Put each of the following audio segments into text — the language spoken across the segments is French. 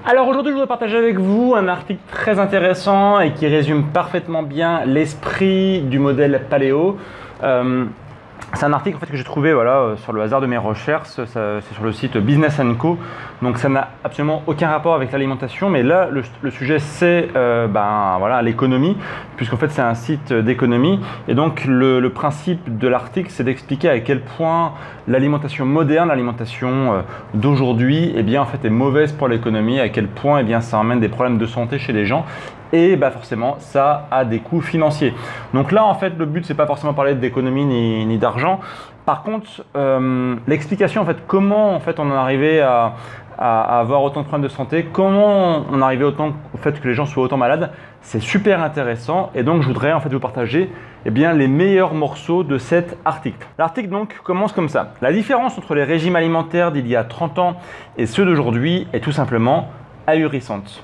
Alors aujourd'hui, je voudrais partager avec vous un article très intéressant et qui résume parfaitement bien l'esprit du modèle paléo. C'est un article en fait, que j'ai trouvé sur le hasard de mes recherches, c'est sur le site Business & Co. Donc ça n'a absolument aucun rapport avec l'alimentation, mais là le sujet c'est l'économie, puisqu'en fait c'est un site d'économie. Et donc le principe de l'article c'est d'expliquer à quel point l'alimentation moderne, l'alimentation d'aujourd'hui est mauvaise pour l'économie, à quel point ça emmène des problèmes de santé chez les gens. Et forcément, ça a des coûts financiers. Donc là, en fait, le but, c'est pas forcément parler d'économie ni d'argent. Par contre, l'explication, en fait, comment en fait, on en est arrivé à avoir autant de problèmes de santé, comment on est arrivé au fait que les gens soient autant malades, c'est super intéressant. Et donc, je voudrais en fait vous partager les meilleurs morceaux de cet article. L'article donc commence comme ça. La différence entre les régimes alimentaires d'il y a 30 ans et ceux d'aujourd'hui est tout simplement ahurissante.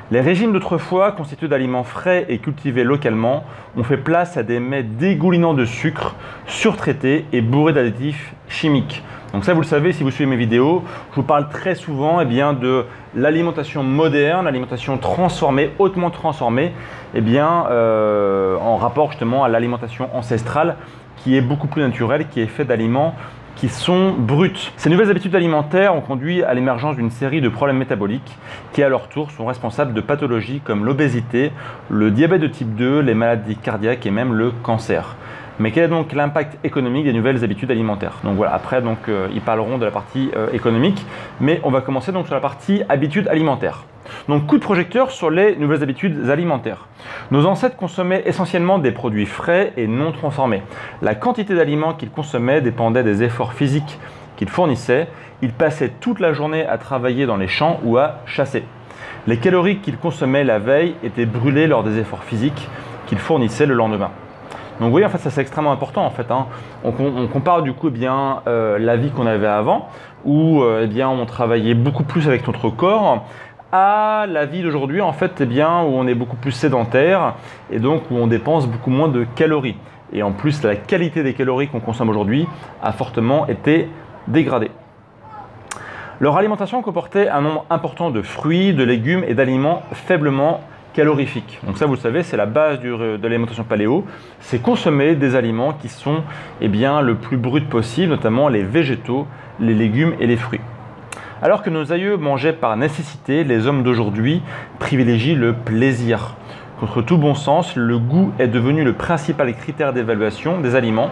Les régimes d'autrefois, constitués d'aliments frais et cultivés localement, ont fait place à des mets dégoulinants de sucre, surtraités et bourrés d'additifs chimiques. Donc ça, vous le savez, si vous suivez mes vidéos, je vous parle très souvent de l'alimentation moderne, l'alimentation transformée, hautement transformée, en rapport justement à l'alimentation ancestrale qui est beaucoup plus naturelle, qui est faite d'aliments qui sont brutes. Ces nouvelles habitudes alimentaires ont conduit à l'émergence d'une série de problèmes métaboliques qui à leur tour sont responsables de pathologies comme l'obésité, le diabète de type 2, les maladies cardiaques et même le cancer. Mais quel est donc l'impact économique des nouvelles habitudes alimentaires? Donc voilà, après ils parleront de la partie économique, mais on va commencer donc sur la partie habitudes alimentaires. Donc coup de projecteur sur les nouvelles habitudes alimentaires. Nos ancêtres consommaient essentiellement des produits frais et non transformés. La quantité d'aliments qu'ils consommaient dépendait des efforts physiques qu'ils fournissaient. Ils passaient toute la journée à travailler dans les champs ou à chasser. Les calories qu'ils consommaient la veille étaient brûlées lors des efforts physiques qu'ils fournissaient le lendemain. Donc vous voyez, en fait, ça c'est extrêmement important. En fait, on compare du coup la vie qu'on avait avant, où on travaillait beaucoup plus avec notre corps, à la vie d'aujourd'hui en fait, où on est beaucoup plus sédentaire et donc où on dépense beaucoup moins de calories. Et en plus, la qualité des calories qu'on consomme aujourd'hui a fortement été dégradée. Leur alimentation comportait un nombre important de fruits, de légumes et d'aliments faiblement calorifiques. Donc ça, vous le savez, c'est la base de l'alimentation paléo. C'est consommer des aliments qui sont le plus bruts possible, notamment les végétaux, les légumes et les fruits. Alors que nos aïeux mangeaient par nécessité, les hommes d'aujourd'hui privilégient le plaisir. Contre tout bon sens, le goût est devenu le principal critère d'évaluation des aliments.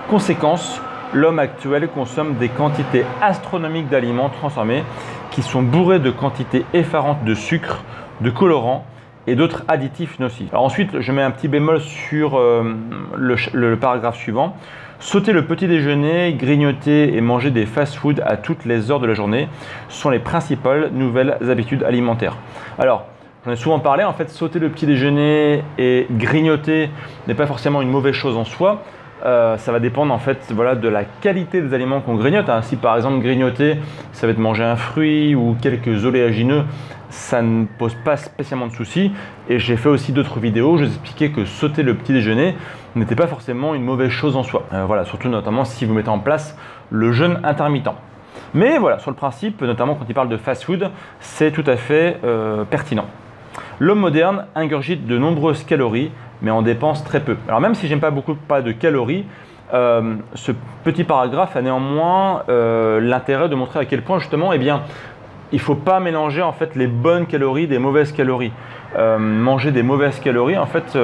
Conséquence, l'homme actuel consomme des quantités astronomiques d'aliments transformés qui sont bourrés de quantités effarantes de sucre, de colorants et d'autres additifs nocifs. Alors ensuite, je mets un petit bémol sur le paragraphe suivant. Sauter le petit déjeuner, grignoter et manger des fast-foods à toutes les heures de la journée sont les principales nouvelles habitudes alimentaires. Alors, j'en ai souvent parlé, en fait, sauter le petit déjeuner et grignoter n'est pas forcément une mauvaise chose en soi. Ça va dépendre en fait de la qualité des aliments qu'on grignote. Si par exemple grignoter, ça va être manger un fruit ou quelques oléagineux, ça ne pose pas spécialement de soucis. Et j'ai fait aussi d'autres vidéos où je vous expliquais que sauter le petit déjeuner n'était pas forcément une mauvaise chose en soi. Surtout notamment si vous mettez en place le jeûne intermittent. Mais voilà, sur le principe, notamment quand il parle de fast-food, c'est tout à fait pertinent. L'homme moderne ingurgite de nombreuses calories, mais en dépense très peu. Alors même si j'aime pas beaucoup parler de calories, ce petit paragraphe a néanmoins l'intérêt de montrer à quel point justement, il ne faut pas mélanger en fait les bonnes calories des mauvaises calories. Manger des mauvaises calories, en fait,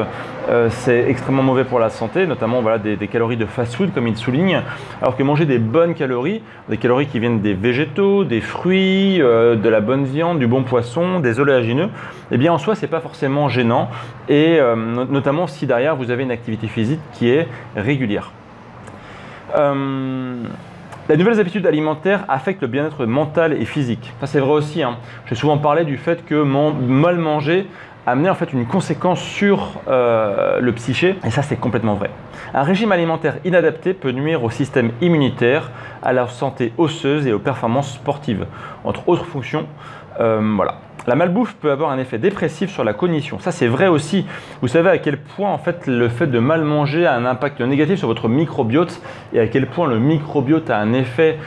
c'est extrêmement mauvais pour la santé, notamment des calories de fast-food comme il souligne, alors que manger des bonnes calories, des calories qui viennent des végétaux, des fruits, de la bonne viande, du bon poisson, des oléagineux, en soi, c'est pas forcément gênant, et notamment si derrière vous avez une activité physique qui est régulière. Les nouvelles habitudes alimentaires affectent le bien-être mental et physique. Ça c'est vrai aussi. J'ai souvent parlé du fait que mal manger amenait en fait une conséquence sur le psyché, et ça c'est complètement vrai. Un régime alimentaire inadapté peut nuire au système immunitaire, à la santé osseuse et aux performances sportives, entre autres fonctions. La malbouffe peut avoir un effet dépressif sur la cognition. Ça, c'est vrai aussi. Vous savez à quel point en fait, le fait de mal manger a un impact négatif sur votre microbiote et à quel point le microbiote a un effet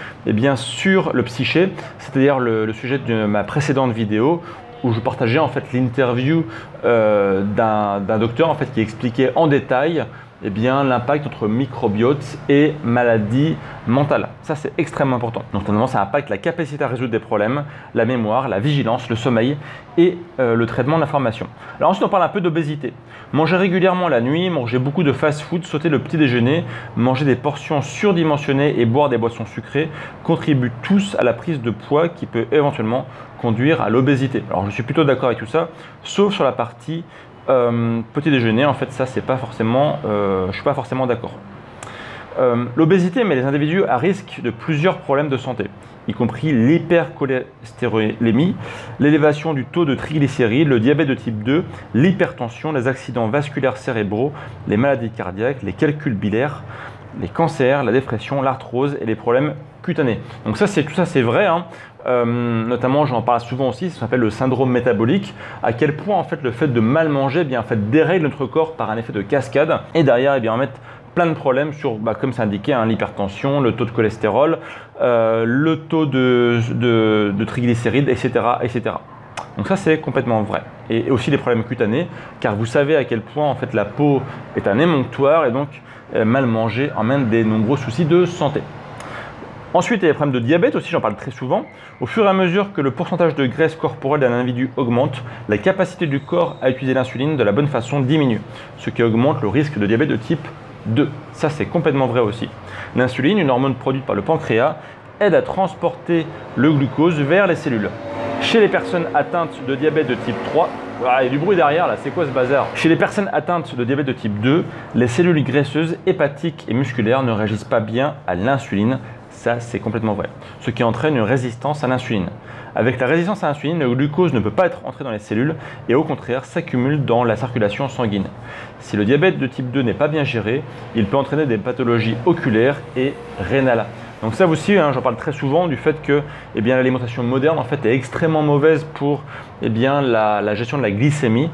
sur le psyché. C'est-à-dire le sujet de ma précédente vidéo où je partageais en fait l'interview d'un docteur en fait, qui expliquait en détail l'impact entre microbiote et maladie mentale. Ça, c'est extrêmement important. Donc, notamment, ça impacte la capacité à résoudre des problèmes, la mémoire, la vigilance, le sommeil et le traitement de l'information. Alors ensuite, on parle un peu d'obésité. Manger régulièrement la nuit, manger beaucoup de fast-food, sauter le petit déjeuner, manger des portions surdimensionnées et boire des boissons sucrées contribuent tous à la prise de poids qui peut éventuellement conduire à l'obésité. Alors, je suis plutôt d'accord avec tout ça, sauf sur la partie petit déjeuner. En fait, ça, c'est pas forcément, je suis pas forcément d'accord. L'obésité met les individus à risque de plusieurs problèmes de santé, y compris l'hypercholestérolémie, l'élévation du taux de triglycérides, le diabète de type 2, l'hypertension, les accidents vasculaires cérébraux, les maladies cardiaques, les calculs biliaires, les cancers, la dépression, l'arthrose et les problèmes cutanés. Donc ça, tout ça, c'est vrai. Hein. Notamment, j'en parle souvent aussi, ça s'appelle le syndrome métabolique, à quel point en fait le fait de mal manger dérègle notre corps par un effet de cascade et derrière on met plein de problèmes sur, comme c'est indiqué, l'hypertension, le taux de cholestérol, le taux de triglycérides, etc., etc. Donc ça, c'est complètement vrai. Et aussi les problèmes cutanés, car vous savez à quel point en fait la peau est un émonctoire et donc mal manger emmène des nombreux soucis de santé. Ensuite, il y a les problèmes de diabète aussi, j'en parle très souvent. Au fur et à mesure que le pourcentage de graisse corporelle d'un individu augmente, la capacité du corps à utiliser l'insuline de la bonne façon diminue, ce qui augmente le risque de diabète de type 2. Ça, c'est complètement vrai aussi. L'insuline, une hormone produite par le pancréas, aide à transporter le glucose vers les cellules. Chez les personnes atteintes de diabète de type 3, il y a du bruit derrière là, c'est quoi ce bazar? Chez les personnes atteintes de diabète de type 2, les cellules graisseuses, hépatiques et musculaires ne réagissent pas bien à l'insuline. Ça, c'est complètement vrai. Ce qui entraîne une résistance à l'insuline. Avec la résistance à l'insuline, le glucose ne peut pas être entré dans les cellules et au contraire s'accumule dans la circulation sanguine. Si le diabète de type 2 n'est pas bien géré, il peut entraîner des pathologies oculaires et rénales. Donc ça aussi, j'en parle très souvent du fait que l'alimentation moderne en fait, est extrêmement mauvaise pour la gestion de la glycémie,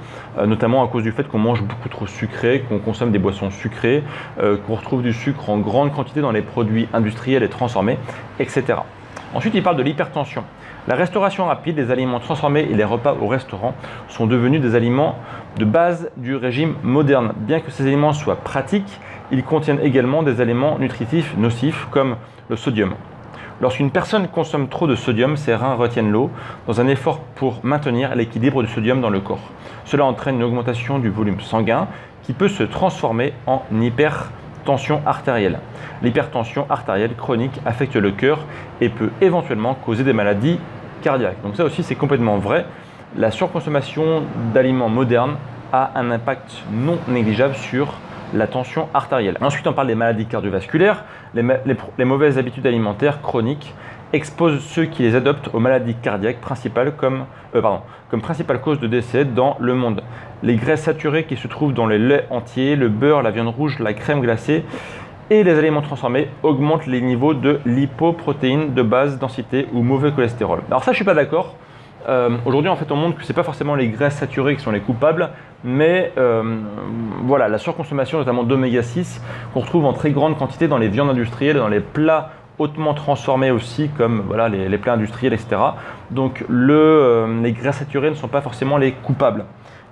notamment à cause du fait qu'on mange beaucoup trop sucré, qu'on consomme des boissons sucrées, qu'on retrouve du sucre en grande quantité dans les produits industriels et transformés, etc. Ensuite, il parle de l'hypertension. La restauration rapide, les aliments transformés et les repas au restaurant sont devenus des aliments de base du régime moderne. Bien que ces aliments soient pratiques, ils contiennent également des éléments nutritifs nocifs comme le sodium. Lorsqu'une personne consomme trop de sodium, ses reins retiennent l'eau dans un effort pour maintenir l'équilibre du sodium dans le corps. Cela entraîne une augmentation du volume sanguin qui peut se transformer en hypertension artérielle. L'hypertension artérielle chronique affecte le cœur et peut éventuellement causer des maladies cardiaques. Donc ça aussi, c'est complètement vrai. La surconsommation d'aliments modernes a un impact non négligeable sur la tension artérielle. Ensuite, on parle des maladies cardiovasculaires. Les mauvaises habitudes alimentaires chroniques exposent ceux qui les adoptent aux maladies cardiaques principales comme principale cause de décès dans le monde. Les graisses saturées qui se trouvent dans les laits entiers, le beurre, la viande rouge, la crème glacée et les aliments transformés augmentent les niveaux de lipoprotéines de basse densité ou mauvais cholestérol. Alors ça, je ne suis pas d'accord. Aujourd'hui, en fait, on montre que ce n'est pas forcément les graisses saturées qui sont les coupables, mais la surconsommation notamment d'oméga 6 qu'on retrouve en très grande quantité dans les viandes industrielles, dans les plats hautement transformés aussi, comme les plats industriels, etc. Donc les graisses saturées ne sont pas forcément les coupables.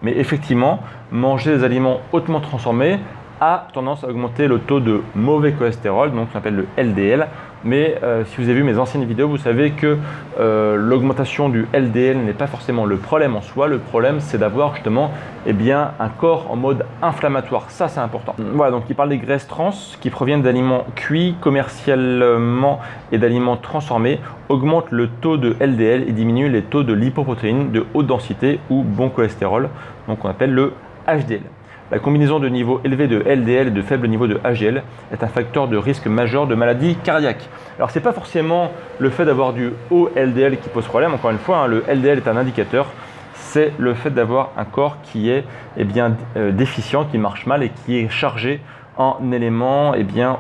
Mais effectivement, manger des aliments hautement transformés a tendance à augmenter le taux de mauvais cholestérol, donc on appelle le LDL. Mais si vous avez vu mes anciennes vidéos, vous savez que l'augmentation du LDL n'est pas forcément le problème en soi. Le problème, c'est d'avoir justement un corps en mode inflammatoire. Ça, c'est important. Voilà, donc il parle des graisses trans qui proviennent d'aliments cuits commercialement et d'aliments transformés, augmentent le taux de LDL et diminuent les taux de lipoprotéines de haute densité ou bon cholestérol, donc on appelle le HDL. La combinaison de niveaux élevés de LDL et de faibles niveaux de HDL est un facteur de risque majeur de maladie cardiaque. Alors, ce n'est pas forcément le fait d'avoir du haut LDL qui pose problème. Encore une fois, le LDL est un indicateur. C'est le fait d'avoir un corps qui est déficient, qui marche mal et qui est chargé en éléments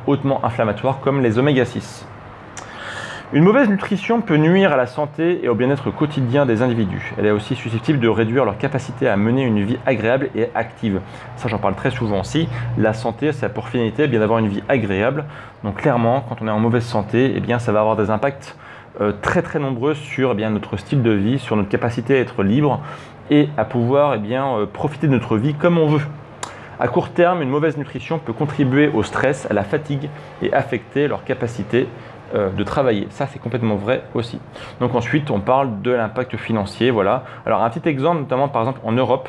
hautement inflammatoires comme les oméga 6. Une mauvaise nutrition peut nuire à la santé et au bien-être quotidien des individus. Elle est aussi susceptible de réduire leur capacité à mener une vie agréable et active. Ça, j'en parle très souvent aussi. La santé, ça a pour finalité bien d'avoir une vie agréable. Donc clairement, quand on est en mauvaise santé, eh bien, ça va avoir des impacts très très nombreux sur notre style de vie, sur notre capacité à être libre et à pouvoir profiter de notre vie comme on veut. À court terme, une mauvaise nutrition peut contribuer au stress, à la fatigue et affecter leur capacité de travailler. Ça, c'est complètement vrai aussi. Donc ensuite, on parle de l'impact financier. Voilà. Alors un petit exemple, notamment par exemple en Europe,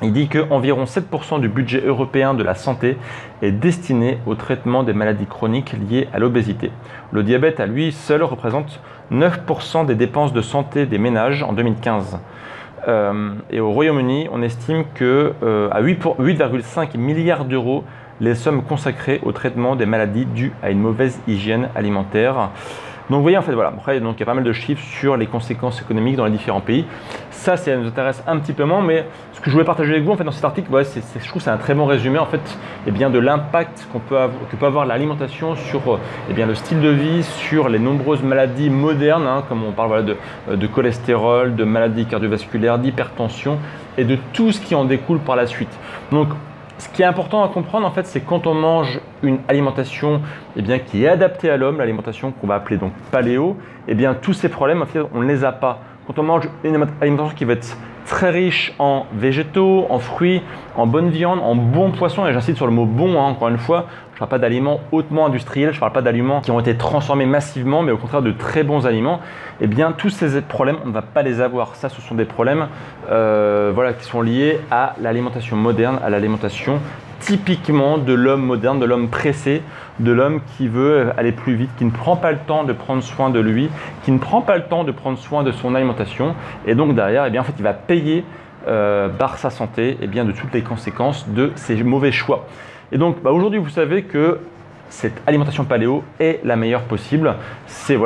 il dit qu'environ 7% du budget européen de la santé est destiné au traitement des maladies chroniques liées à l'obésité. Le diabète à lui seul représente 9% des dépenses de santé des ménages en 2015. Et au Royaume-Uni, on estime que à 8,5 milliards d'euros, les sommes consacrées au traitement des maladies dues à une mauvaise hygiène alimentaire. Donc vous voyez, en fait, voilà. Après, donc, il y a pas mal de chiffres sur les conséquences économiques dans les différents pays. Ça nous intéresse un petit peu moins, mais ce que je voulais partager avec vous en fait, dans cet article, ouais, je trouve que c'est un très bon résumé en fait, de l'impact que peut avoir l'alimentation sur le style de vie, sur les nombreuses maladies modernes, hein, comme on parle de cholestérol, de maladies cardiovasculaires, d'hypertension et de tout ce qui en découle par la suite. Donc, ce qui est important à comprendre, en fait, c'est quand on mange une alimentation qui est adaptée à l'homme, l'alimentation qu'on va appeler donc paléo, tous ces problèmes, en fait, on ne les a pas. Quand on mange une alimentation qui va être très riche en végétaux, en fruits, en bonne viande, en bons poissons, et j'insiste sur le mot bon, hein, encore une fois, je ne parle pas d'aliments hautement industriels, je ne parle pas d'aliments qui ont été transformés massivement, mais au contraire de très bons aliments, tous ces problèmes, on ne va pas les avoir. Ça, ce sont des problèmes qui sont liés à l'alimentation moderne, à l'alimentation typiquement de l'homme moderne, de l'homme pressé, de l'homme qui veut aller plus vite, qui ne prend pas le temps de prendre soin de lui, qui ne prend pas le temps de prendre soin de son alimentation. Et donc derrière, en fait, il va payer par sa santé de toutes les conséquences de ses mauvais choix. Et donc aujourd'hui, vous savez que cette alimentation paléo est la meilleure possible. C'est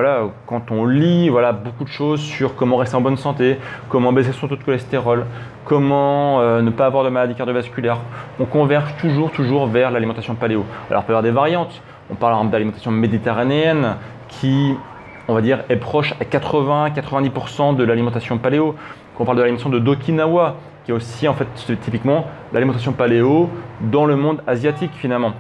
quand on lit beaucoup de choses sur comment rester en bonne santé, comment baisser son taux de cholestérol, comment ne pas avoir de maladie cardiovasculaire, on converge toujours vers l'alimentation paléo. Alors il peut y avoir des variantes. On parle d'alimentation méditerranéenne qui, on va dire, est proche à 80-90% de l'alimentation paléo. Quand on parle de l'alimentation d'Okinawa, qui est aussi en fait typiquement l'alimentation paléo dans le monde asiatique finalement.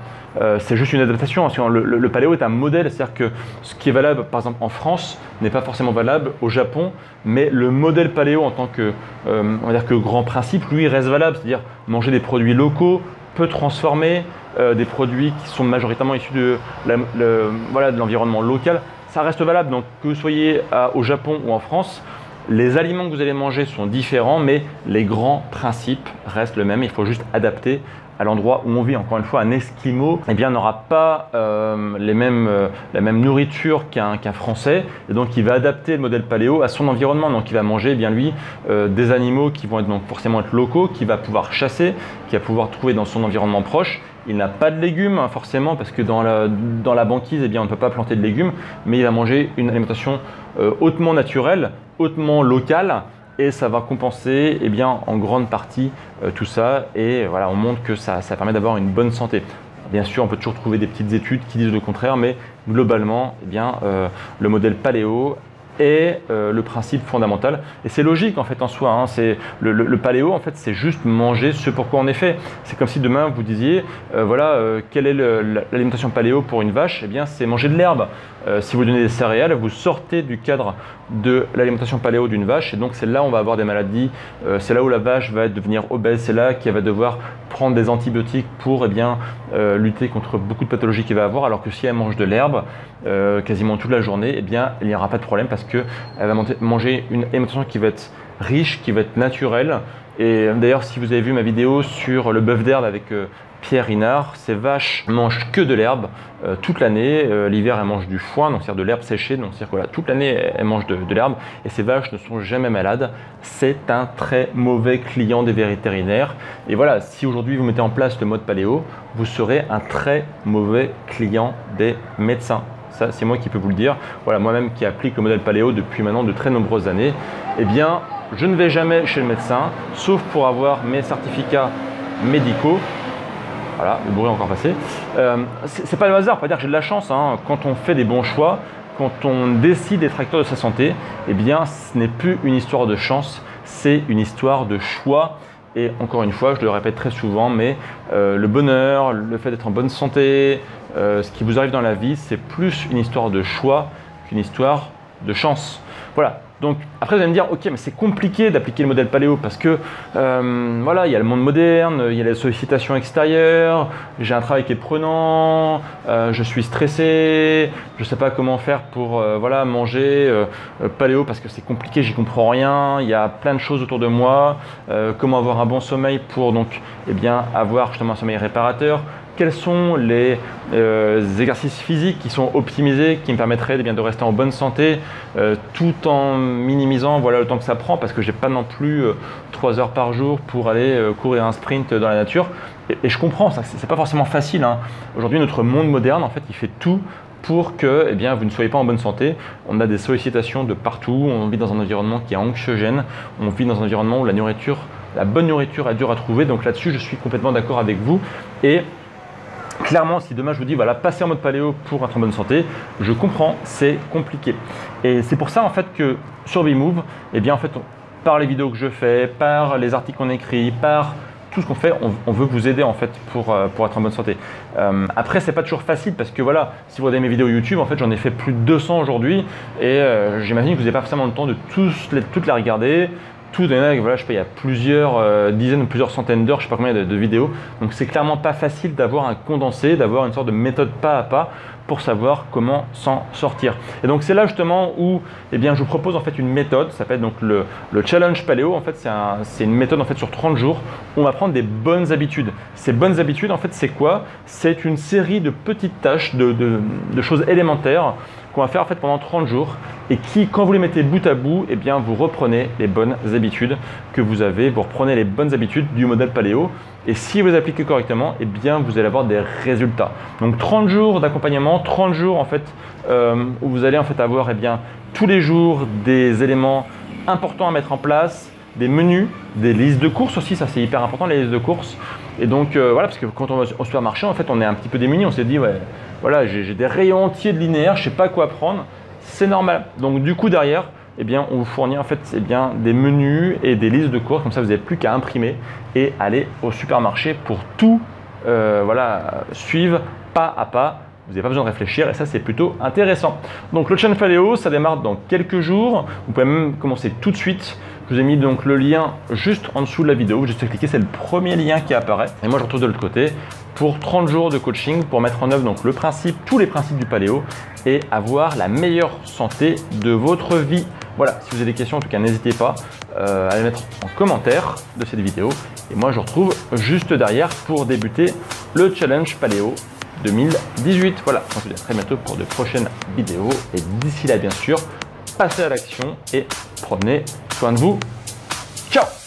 C'est juste une adaptation. Le paléo est un modèle, c'est-à-dire que ce qui est valable par exemple en France n'est pas forcément valable au Japon, mais le modèle paléo en tant que, on va dire que grand principe, lui reste valable, c'est-à-dire manger des produits locaux, peu transformés, des produits qui sont majoritairement issus de l'environnement local, ça reste valable. Donc que vous soyez au Japon ou en France, les aliments que vous allez manger sont différents, mais les grands principes restent le même. Il faut juste adapter à l'endroit où on vit. Encore une fois, un Esquimau n'aura pas la même nourriture qu'un Français, et donc il va adapter le modèle paléo à son environnement. Donc il va manger des animaux qui vont forcément être locaux, qu'il va pouvoir chasser, qu'il va pouvoir trouver dans son environnement proche. Il n'a pas de légumes forcément parce que dans la banquise, on ne peut pas planter de légumes, mais il va manger une alimentation hautement naturelle, hautement locale, et ça va compenser en grande partie tout ça, et voilà, on montre que ça permet d'avoir une bonne santé. Bien sûr, on peut toujours trouver des petites études qui disent le contraire, mais globalement, le modèle paléo est le principe fondamental, et c'est logique en fait en soi, hein. C'est le paléo en fait, c'est juste manger ce pourquoi on est fait. C'est comme si demain vous disiez quelle est l'alimentation paléo pour une vache, c'est manger de l'herbe. Si vous donnez des céréales, vous sortez du cadre de l'alimentation paléo d'une vache, et donc c'est là où on va avoir des maladies, c'est là où la vache va devenir obèse, c'est là qu'elle va devoir prendre des antibiotiques pour lutter contre beaucoup de pathologies qu'elle va avoir, alors que si elle mange de l'herbe quasiment toute la journée, il n'y aura pas de problème parce qu'elle va manger une alimentation qui va être riche, qui va être naturelle. Et d'ailleurs, si vous avez vu ma vidéo sur le bœuf d'herbe avec Pierre Inard, ces vaches mangent que de l'herbe toute l'année. L'hiver, elles mangent du foin, donc c'est-à-dire de l'herbe séchée, donc c'est-à-dire que toute l'année, elles mangent de l'herbe, et ces vaches ne sont jamais malades. C'est un très mauvais client des vétérinaires. Et voilà, si aujourd'hui vous mettez en place le mode paléo, vous serez un très mauvais client des médecins. Ça, c'est moi qui peux vous le dire. Voilà, moi-même qui applique le modèle paléo depuis maintenant de très nombreuses années, je ne vais jamais chez le médecin, sauf pour avoir mes certificats médicaux. Voilà, le bruit est encore passé. C'est pas le hasard, pas dire que j'ai de la chance, hein. Quand on fait des bons choix, quand on décide d'être acteur de sa santé, eh bien, ce n'est plus une histoire de chance, c'est une histoire de choix. Et encore une fois, je le répète très souvent, mais le bonheur, le fait d'être en bonne santé, ce qui vous arrive dans la vie, c'est plus une histoire de choix qu'une histoire de chance. Voilà. Donc après, vous allez me dire, ok, mais c'est compliqué d'appliquer le modèle paléo parce que voilà, il y a le monde moderne, il y a les sollicitations extérieures, j'ai un travail qui est prenant, je suis stressé, je ne sais pas comment faire pour voilà, manger paléo parce que c'est compliqué, j'y comprends rien, il y a plein de choses autour de moi, comment avoir un bon sommeil pour donc eh bien, avoir justement un sommeil réparateur. Quels sont les exercices physiques qui sont optimisés, qui me permettraient de rester en bonne santé tout en minimisant voilà, le temps que ça prend parce que je n'ai pas non plus 3 heures par jour pour aller courir un sprint dans la nature. Et je comprends, ce n'est pas forcément facile, hein. Aujourd'hui, notre monde moderne, en fait, il fait tout pour que eh bien, vous ne soyez pas en bonne santé. On a des sollicitations de partout, on vit dans un environnement qui est anxiogène, on vit dans un environnement où la bonne nourriture est dure à trouver. Donc là-dessus, je suis complètement d'accord avec vous. Et clairement, si demain je vous dis voilà, passez en mode paléo pour être en bonne santé, je comprends, c'est compliqué. Et c'est pour ça en fait que sur B-Move, eh bien en fait, par les vidéos que je fais, par les articles qu'on écrit, par tout ce qu'on fait, on veut vous aider en fait pour être en bonne santé. Après, c'est pas toujours facile parce que voilà, si vous regardez mes vidéos YouTube, en fait, j'en ai fait plus de 200 aujourd'hui et j'imagine que vous n'avez pas forcément le temps de toutes les regarder. Tout, voilà, je sais pas, il y a plusieurs dizaines ou plusieurs centaines d'heures, je sais pas combien de vidéos. Donc c'est clairement pas facile d'avoir un condensé, d'avoir une sorte de méthode pas à pas pour savoir comment s'en sortir. Et donc c'est là justement où eh bien, je vous propose en fait une méthode, ça s'appelle donc le challenge paléo. En fait, c'est une méthode en fait sur 30 jours où on va prendre des bonnes habitudes. Ces bonnes habitudes, en fait, c'est quoi? C'est une série de petites tâches, de choses élémentaires qu'on va faire en fait pendant 30 jours et qui, quand vous les mettez bout à bout, eh bien, vous reprenez les bonnes habitudes que vous avez, vous reprenez les bonnes habitudes du modèle paléo et si vous appliquez correctement, eh bien, vous allez avoir des résultats. Donc 30 jours d'accompagnement, 30 jours en fait où vous allez en fait avoir eh bien, tous les jours des éléments importants à mettre en place, des menus, des listes de courses aussi, ça c'est hyper important les listes de courses. Et donc voilà, parce que quand on va au supermarché, en fait, on est un petit peu démuni, on s'est dit ouais, voilà, j'ai des rayons entiers de linéaires, je sais pas quoi prendre, c'est normal. Donc du coup derrière, eh bien, on vous fournit en fait eh bien, des menus et des listes de courses, comme ça vous n'avez plus qu'à imprimer et aller au supermarché pour tout voilà, suivre pas à pas. Vous n'avez pas besoin de réfléchir et ça c'est plutôt intéressant. Donc le challenge paléo, ça démarre dans quelques jours. Vous pouvez même commencer tout de suite. Je vous ai mis donc le lien juste en dessous de la vidéo. Juste à cliquer, c'est le premier lien qui apparaît. Et moi je retrouve de l'autre côté pour 30 jours de coaching pour mettre en œuvre donc tous les principes du paléo et avoir la meilleure santé de votre vie. Voilà, si vous avez des questions, en tout cas n'hésitez pas à les mettre en commentaire de cette vidéo. Et moi je vous retrouve juste derrière pour débuter le challenge paléo 2018. Voilà, je vous dis à très bientôt pour de prochaines vidéos et d'ici là bien sûr, passez à l'action et prenez soin de vous. Ciao!